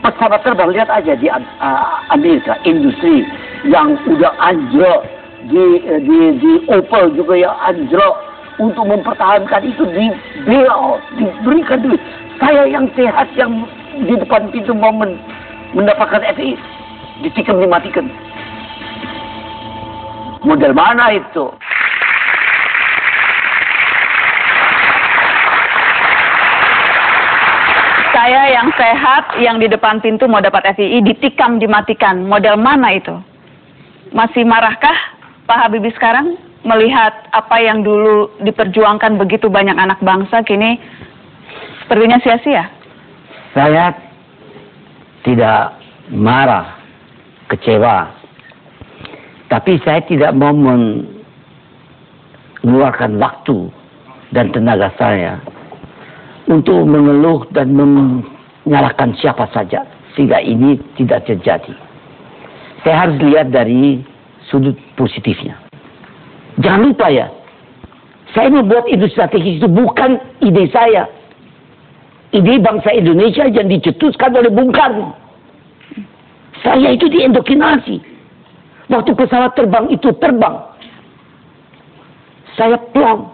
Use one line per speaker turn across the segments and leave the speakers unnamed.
pesawat terbang, lihat aja di Amerika, industri yang udah anjlok, di Opel juga yang anjlok, untuk mempertahankan itu di bailout, diberikan duit. Saya yang sehat yang di depan pintu mau mendapatkan FI, ditikam dimatikan. Model mana itu?
Saya yang sehat, yang di depan pintu mau dapat FII, ditikam dimatikan. Model mana itu? Masih marahkah Pak Habibie sekarang melihat apa yang dulu diperjuangkan begitu banyak anak bangsa, kini sepertinya sia-sia?
Saya tidak marah, kecewa. Tapi saya tidak mau mengeluarkan waktu dan tenaga saya untuk mengeluh dan menyalahkan siapa saja sehingga ini tidak terjadi. Saya harus lihat dari sudut positifnya. Jangan lupa ya, saya membuat industri strategis itu bukan ide saya. Ide bangsa Indonesia yang dicetuskan oleh Bung Karno. Saya itu diindoktrinasi. Waktu pesawat terbang itu terbang, saya plong.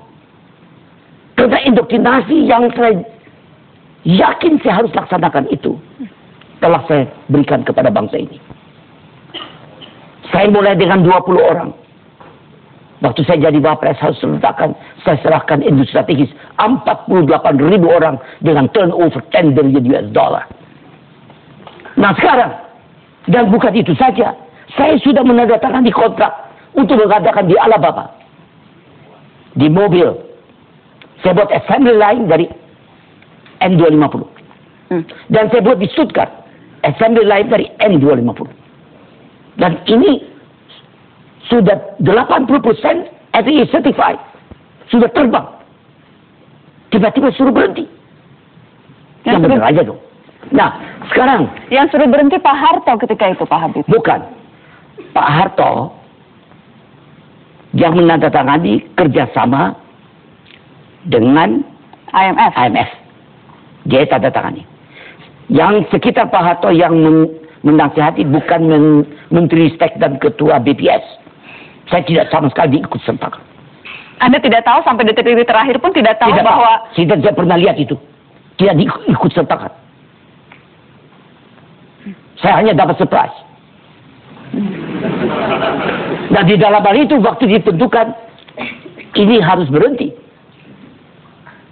Karena indoktrinasi yang saya yakin saya harus laksanakan itu telah saya berikan kepada bangsa ini. Saya mulai dengan 20 orang. Waktu saya jadi Wapres harus saya serahkan industri strategis 48.000 orang dengan turnover 10 billion US dollar. Nah sekarang, dan bukan itu saja, saya sudah menandatangani kontrak untuk mengadakan di Alabama, di mobil. Saya buat assembly line dari N250. Dan saya buat di Stuttgart assembly line dari N250. Dan ini sudah 80% FAA certified. Sudah terbang. Tiba-tiba suruh berhenti. Yang benar aja dong. Nah, sekarang
yang suruh berhenti Pak Harto ketika itu, Pak Habibie?
Bukan. Pak Harto yang menandatangani kerjasama dengan IMF. Dia tanda tangani. Yang sekitar Pak Harto yang menasihati bukan Menteri Stek dan Ketua BPS. Saya tidak sama sekali diikut sertakan.
Anda tidak tahu sampai detik-detik terakhir pun tidak tahu
tidak
bahwa...
Tahu. Saya pernah lihat itu. Tidak diikut sertakan. Saya hanya dapat surprise. Nah di dalam hal itu waktu ditentukan ini harus berhenti.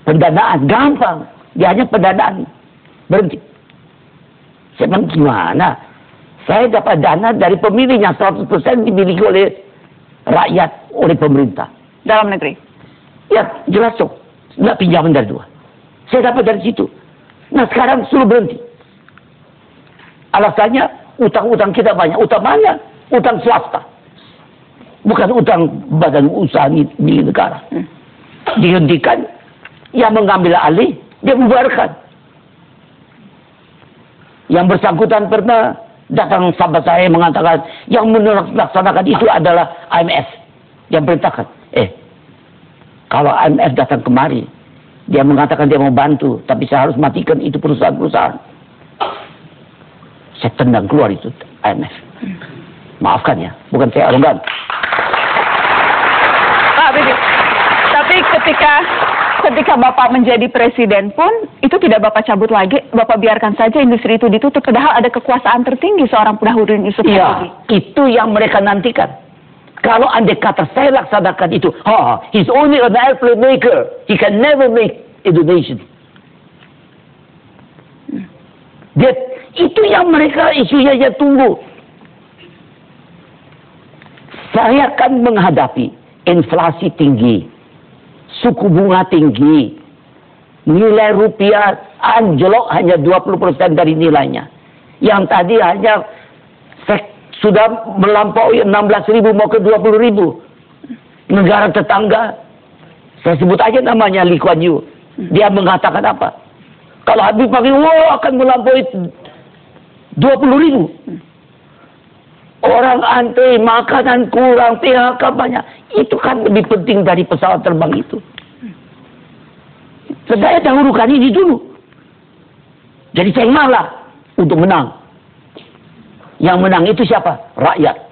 Pendanaan gampang, dia hanya pendanaan berhenti. Saya bilang gimana? Saya dapat dana dari pemilih yang 100% dimiliki oleh rakyat, oleh pemerintah.
Dalam negeri?
Ya jelas dong, nggak pinjaman dari luar. Saya dapat dari situ. Nah sekarang suruh berhenti. Alasannya utang-utang kita banyak. Utang mana? Utang swasta. Bukan utang badan usaha milik negara. Dihentikan, yang mengambil alih, dia bubarkan. Yang bersangkutan pernah datang sahabat saya mengatakan, yang melaksanakan itu adalah IMF. Yang perintahkan. Kalau IMF datang kemari, dia mengatakan dia mau bantu, tapi saya harus matikan itu perusahaan-perusahaan. Saya tendang keluar itu IMF. Maafkan ya, bukan saya arogan.
Pak Habibie, tapi ketika Bapak menjadi presiden pun, itu tidak Bapak cabut lagi, Bapak biarkan saja industri itu ditutup, padahal ada kekuasaan tertinggi seorang Baharudin Yusuf Habibie.
Iya, itu yang mereka nantikan. Kalau andai kata saya laksanakan itu, he's only an airplane maker, he can never make Indonesia. Itu yang mereka isunya tunggu. Saya akan menghadapi inflasi tinggi, suku bunga tinggi, nilai rupiah anjlok hanya 20% dari nilainya. Yang tadi hanya sudah melampaui 16.000 mau ke 20.000. Negara tetangga, saya sebut aja namanya Lee Kuan Yew. Dia mengatakan apa? Kalau Habib pakai akan melampaui 20.000. Orang antri, makanan kurang, PHK banyak. Itu kan lebih penting dari pesawat terbang itu. Saya dahulukan ini dulu. Jadi saya ngalah. untuk menang. Yang menang itu siapa? Rakyat.